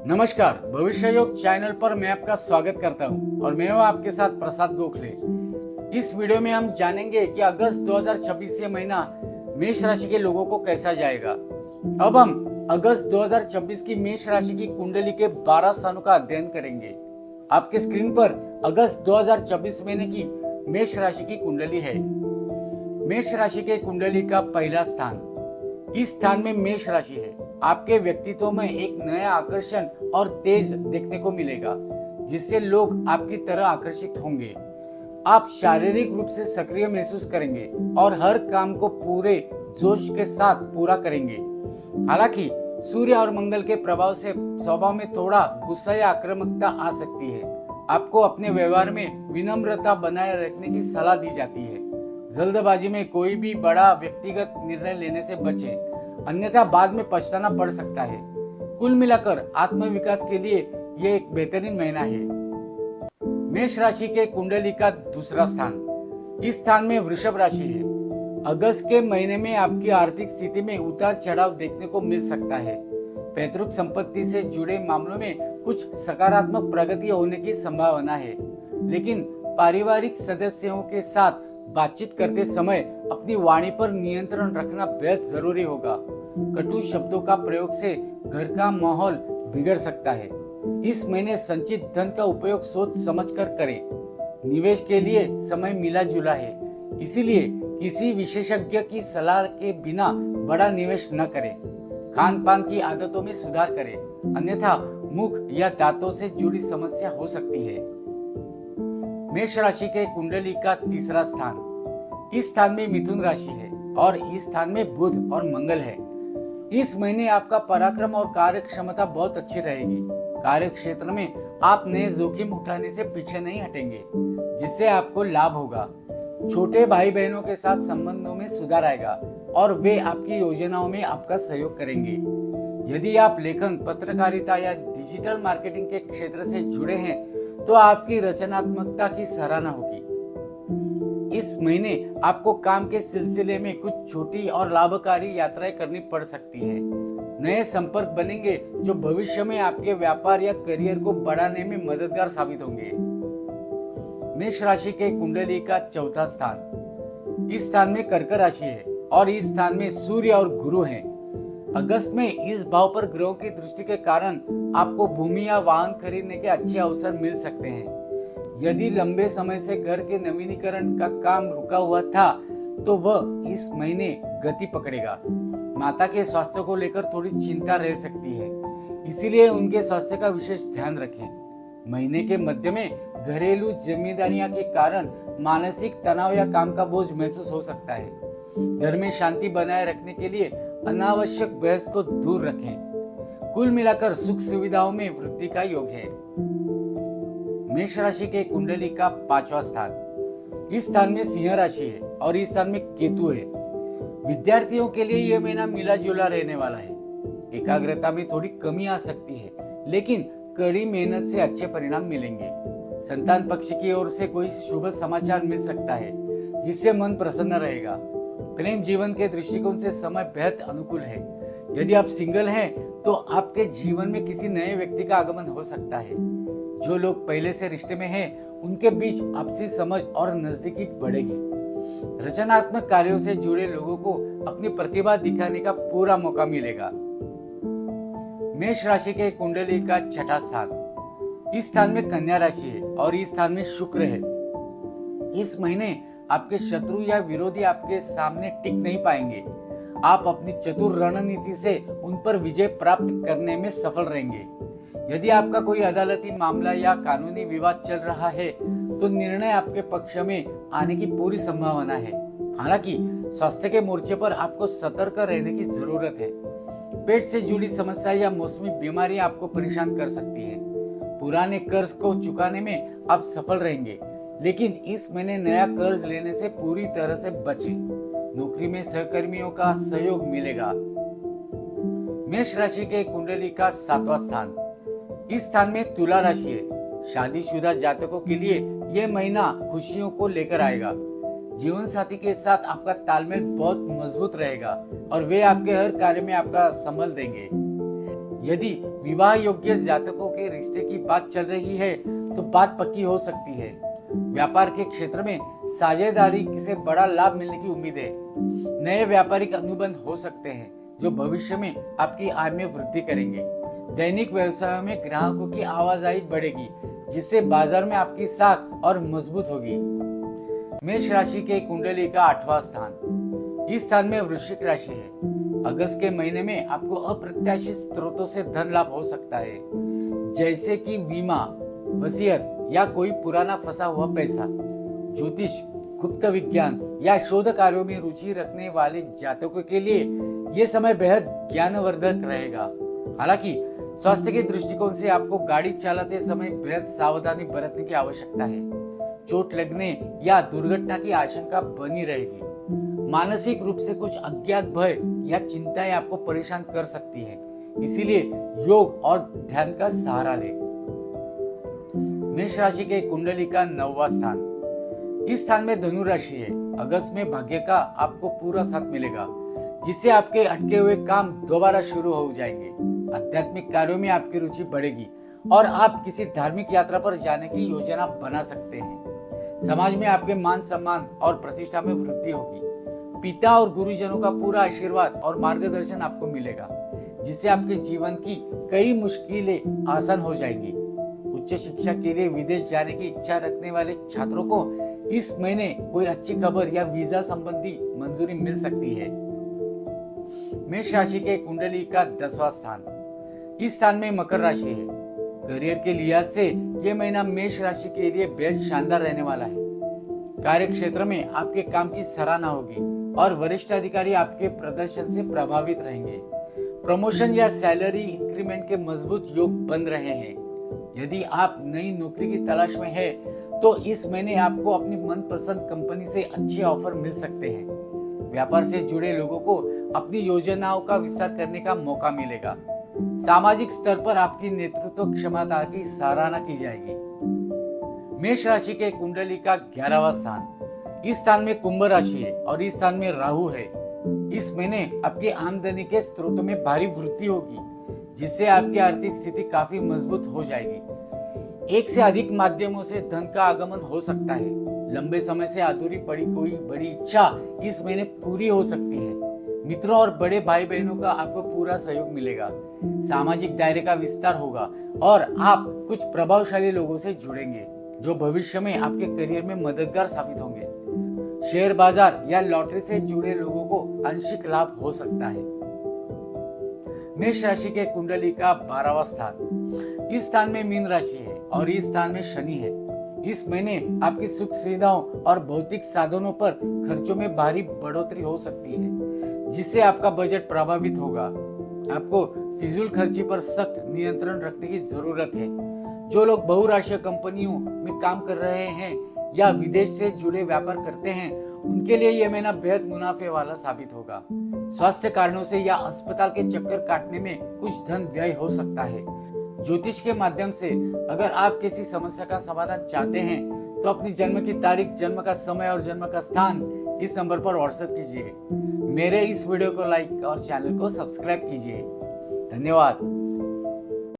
नमस्कार, भविष्य योग चैनल पर मैं आपका स्वागत करता हूं और मैं हूं आपके साथ प्रसाद गोखले। इस वीडियो में हम जानेंगे कि अगस्त 2026 ये महीना मेष राशि के लोगों को कैसा जाएगा। अब हम अगस्त 2026 की मेष राशि की कुंडली के 12 स्थानों का अध्ययन करेंगे। आपके स्क्रीन पर अगस्त 2026 महीने की मेष राशि की कुंडली है। मेष राशि के कुंडली का पहला स्थान, इस स्थान में मेष राशि है। आपके व्यक्तित्व में एक नया आकर्षण और तेज देखने को मिलेगा, जिससे लोग आपकी तरह आकर्षित होंगे। आप शारीरिक रूप से सक्रिय महसूस करेंगे और हर काम को पूरे जोश के साथ पूरा करेंगे। हालांकि सूर्य और मंगल के प्रभाव से स्वभाव में थोड़ा गुस्सा या आक्रामकता आ सकती है। आपको अपने व्यवहार में विनम्रता बनाए रखने की सलाह दी जाती है। जल्दबाजी में कोई भी बड़ा व्यक्तिगत निर्णय लेने से बचें, अन्यथा बाद में पछताना पड़ सकता है। कुल मिलाकर आत्मविकास के लिए यह एक बेहतरीन महीना है। मेष राशि के कुंडली का दूसरा स्थान, इस स्थान में वृषभ राशि है। अगस्त के महीने में आपकी आर्थिक स्थिति में उतार चढ़ाव देखने को मिल सकता है। पैतृक संपत्ति से जुड़े मामलों में कुछ सकारात्मक प्रगति होने की संभावना है, लेकिन पारिवारिक सदस्यों के साथ बातचीत करते समय अपनी वाणी पर नियंत्रण रखना बेहद जरूरी होगा। कटु शब्दों का प्रयोग से घर का माहौल बिगड़ सकता है। इस महीने संचित धन का उपयोग सोच समझकर करें। निवेश के लिए समय मिला जुला है, इसीलिए किसी विशेषज्ञ की सलाह के बिना बड़ा निवेश न करें। खान पान की आदतों में सुधार करें, अन्यथा मुख या दांतों से जुड़ी समस्या हो सकती है। मेष राशि के कुंडली का तीसरा स्थान, इस स्थान में मिथुन राशि है और इस स्थान में बुध और मंगल है। इस महीने आपका पराक्रम और कार्य क्षमता बहुत अच्छी रहेगी। कार्य क्षेत्र में आप नए जोखिम उठाने से पीछे नहीं हटेंगे, जिससे आपको लाभ होगा। छोटे भाई बहनों के साथ संबंधों में सुधार आएगा और वे आपकी योजनाओं में आपका सहयोग करेंगे। यदि आप लेखन, पत्रकारिता या डिजिटल मार्केटिंग के क्षेत्र से जुड़े हैं तो आपकी रचनात्मकता की सराहना होगी। इस महीने आपको काम के सिलसिले में कुछ छोटी और लाभकारी यात्राएं करनी पड़ सकती है। नए संपर्क बनेंगे जो भविष्य में आपके व्यापार या करियर को बढ़ाने में मददगार साबित होंगे। मेष राशि के कुंडली का चौथा स्थान, इस स्थान में कर्क राशि है और इस स्थान में सूर्य और गुरु हैं। अगस्त में इस भाव पर ग्रहों की दृष्टि के कारण आपको भूमि या वाहन खरीदने के अच्छे अवसर मिल सकते हैं। यदि लंबे समय से घर के नवीनीकरण का काम रुका हुआ था तो वह इस महीने गति पकड़ेगा। माता के स्वास्थ्य को लेकर थोड़ी चिंता रह सकती है, इसीलिए उनके स्वास्थ्य का विशेष ध्यान रखें। महीने के मध्य में घरेलू जिम्मेदारियों के कारण मानसिक तनाव या काम का बोझ महसूस हो सकता है। घर में शांति बनाए रखने के लिए अनावश्यक बहस को दूर रखें। कुल मिलाकर सुख सुविधाओं में वृद्धि का योग है। मेष राशि के कुंडली का पांचवा स्थान, इस स्थान में सिंह राशि है और इस स्थान में केतु है। विद्यार्थियों के लिए यह महीना मिला जुला रहने वाला है। एकाग्रता में थोड़ी कमी आ सकती है, लेकिन कड़ी मेहनत से अच्छे परिणाम मिलेंगे। संतान पक्ष की ओर से कोई शुभ समाचार मिल सकता है, जिससे मन प्रसन्न रहेगा। प्रेम जीवन के दृष्टिकोण से समय बेहद अनुकूल है। यदि आप सिंगल हैं तो आपके जीवन में किसी नए व्यक्ति का आगमन हो सकता है। जो लोग पहले से रिश्ते में हैं, उनके बीच आपसी समझ और नजदीकी बढ़ेगी। रचनात्मक कार्यों से जुड़े लोगों को अपनी प्रतिभा दिखाने का पूरा मौका मिलेगा। मेष राशि के कुंडली का छठा स्थान, इस स्थान में कन्या राशि है और इस स्थान में शुक्र है। इस महीने आपके शत्रु या विरोधी आपके सामने टिक नहीं पाएंगे। आप अपनी चतुर रणनीति से उन पर विजय प्राप्त करने में सफल रहेंगे। यदि आपका कोई अदालती मामला या कानूनी विवाद चल रहा है तो निर्णय आपके पक्ष में आने की पूरी संभावना है। हालांकि स्वास्थ्य के मोर्चे पर आपको सतर्क रहने की जरूरत है। पेट से जुड़ी समस्या या मौसमी बीमारियां आपको परेशान कर सकती है। पुराने कर्ज को चुकाने में आप सफल रहेंगे, लेकिन इस महीने नया कर्ज लेने से पूरी तरह से बचें। नौकरी में सहकर्मियों का सहयोग मिलेगा। मेष राशि के कुंडली का सातवां स्थान, इस स्थान में तुला राशि है। शादीशुदा जातकों के लिए यह महीना खुशियों को लेकर आएगा। जीवन साथी के साथ आपका तालमेल बहुत मजबूत रहेगा और वे आपके हर कार्य में आपका संबल देंगे। यदि विवाह योग्य जातकों के रिश्ते की बात चल रही है तो बात पक्की हो सकती है। व्यापार के क्षेत्र में साझेदारी से बड़ा लाभ मिलने की उम्मीद है। नए व्यापारिक अनुबंध हो सकते हैं जो भविष्य में आपकी आय में वृद्धि करेंगे। दैनिक व्यवसाय में ग्राहकों की आवाजाही बढ़ेगी जिससे बाजार में आपकी साख और मजबूत होगी। मेष राशि के कुंडली का 8वां स्थान, इस स्थान में वृश्चिक राशि है। अगस्त के महीने में आपको अप्रत्याशित स्रोतों से धन लाभ हो सकता है, जैसे कि बीमा, वसीयत या कोई पुराना फंसा हुआ पैसा। ज्योतिष, गुप्त विज्ञान या शोध कार्यों में रुचि रखने वाले जातकों के लिए ये समय बेहद ज्ञानवर्धक रहेगा। हालांकि स्वास्थ्य के दृष्टिकोण से आपको गाड़ी चलाते समय बेहद सावधानी बरतने की आवश्यकता है। चोट लगने या दुर्घटना की आशंका बनी रहेगी। मानसिक रूप से कुछ अज्ञात भय या चिंताएं आपको परेशान कर सकती है, इसीलिए योग और ध्यान का सहारा लें। मेष राशि के कुंडली का 9वां स्थान, इस स्थान में धनु राशि है। अगस्त में भाग्य का आपको पूरा साथ मिलेगा, जिससे आपके अटके हुए काम दोबारा शुरू हो जाएंगे। आध्यात्मिक कार्यों में आपकी रुचि बढ़ेगी और आप किसी धार्मिक यात्रा पर जाने की योजना बना सकते हैं। समाज में आपके मान सम्मान और प्रतिष्ठा में वृद्धि होगी। पिता और गुरुजनों का पूरा आशीर्वाद और मार्गदर्शन आपको मिलेगा, जिससे आपके जीवन की कई मुश्किलें आसान हो जाएंगी। उच्च शिक्षा के लिए विदेश जाने की इच्छा रखने वाले छात्रों को इस महीने कोई अच्छी खबर या वीजा संबंधी मंजूरी मिल सकती है। मेष राशि के कुंडली का 10वां स्थान, इस स्थान में मकर राशि है। करियर के लिहाज से यह महीना मेष राशि के लिए बेहद शानदार रहने वाला है। कार्य क्षेत्र में आपके काम की सराहना होगी और वरिष्ठ अधिकारी आपके प्रदर्शन से प्रभावित रहेंगे। प्रमोशन या सैलरी इंक्रीमेंट के मजबूत योग बन रहे हैं। यदि आप नई नौकरी की तलाश में हैं, तो इस महीने आपको अपनी मनपसंद कंपनी से अच्छे ऑफर मिल सकते हैं। व्यापार से जुड़े लोगों को अपनी योजनाओं का विस्तार करने का मौका मिलेगा। सामाजिक स्तर पर आपकी नेतृत्व क्षमता की सराहना की जाएगी। मेष राशि के कुंडली का 11वां स्थान, इस स्थान में कुंभ राशि है और इस स्थान में राहु है। इस महीने आपकी आमदनी के स्रोतों में भारी वृद्धि होगी, जिससे आपकी आर्थिक स्थिति काफी मजबूत हो जाएगी। एक से अधिक माध्यमों से धन का आगमन हो सकता है। लंबे समय से अधूरी पड़ी कोई बड़ी इच्छा इस महीने पूरी हो सकती है। मित्रों और बड़े भाई बहनों का आपको पूरा सहयोग मिलेगा। सामाजिक दायरे का विस्तार होगा और आप कुछ प्रभावशाली लोगों से जुड़ेंगे, जो भविष्य में आपके करियर में मददगार साबित होंगे। शेयर बाजार या लॉटरी से जुड़े लोगों को आंशिक लाभ हो सकता है। मेष राशि के कुंडली का 12वां स्थान, इस स्थान में मीन राशि है और इस स्थान में शनि है। इस महीने आपकी सुख सुविधाओं और भौतिक साधनों पर खर्चों में भारी बढ़ोतरी हो सकती है, जिससे आपका बजट प्रभावित होगा। आपको फिजूल खर्ची पर सख्त नियंत्रण रखने की जरूरत है। जो लोग बहुराष्ट्रीय कंपनियों में काम कर रहे हैं या विदेश से जुड़े व्यापार करते हैं, उनके लिए यह महीना बेहद मुनाफे वाला साबित होगा। स्वास्थ्य कारणों से या अस्पताल के चक्कर काटने में कुछ धन व्यय हो सकता है। ज्योतिष के माध्यम से अगर आप किसी समस्या का समाधान चाहते हैं, तो अपनी जन्म की तारीख, जन्म का समय और जन्म का स्थान इस नंबर पर व्हाट्सएप कीजिए। मेरे इस वीडियो को लाइक और चैनल को सब्सक्राइब कीजिए। धन्यवाद।